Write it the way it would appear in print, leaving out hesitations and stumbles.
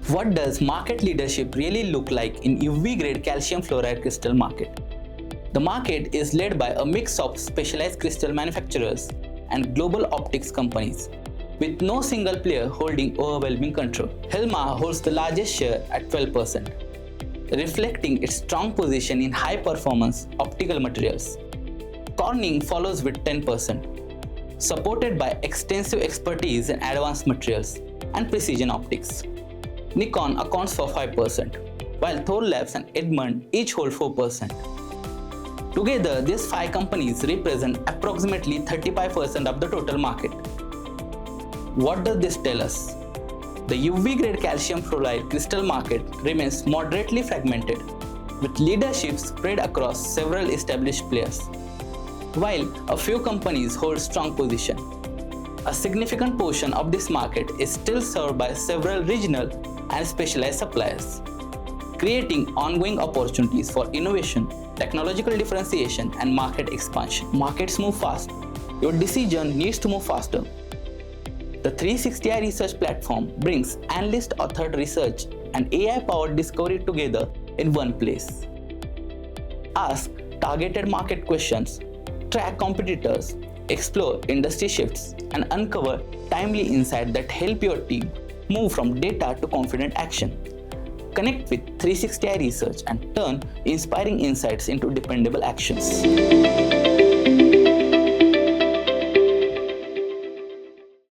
What does market leadership really look like in UV-grade calcium fluoride crystal market? The market is led by a mix of specialized crystal manufacturers and global optics companies, with no single player holding overwhelming control. Helma holds the largest share at 12%, reflecting its strong position in high-performance optical materials. Corning follows with 10%, supported by extensive expertise in advanced materials and precision optics. Nikon accounts for 5%, while Thor Labs and Edmund each hold 4%. Together, these 5 companies represent approximately 35% of the total market. What does this tell us? The UV-grade calcium fluoride crystal market remains moderately fragmented, with leadership spread across several established players, while a few companies hold strong position. A significant portion of this market is still served by several regional and specialized suppliers, creating ongoing opportunities for innovation, technological differentiation, and market expansion. Markets move fast. Your decision needs to move faster. The 360i research platform brings analyst-authored research and AI-powered discovery together in one place. Ask targeted market questions, track competitors, explore industry shifts, and uncover timely insights that help your team move from data to confident action. Connect with 360i Research and turn inspiring insights into dependable actions.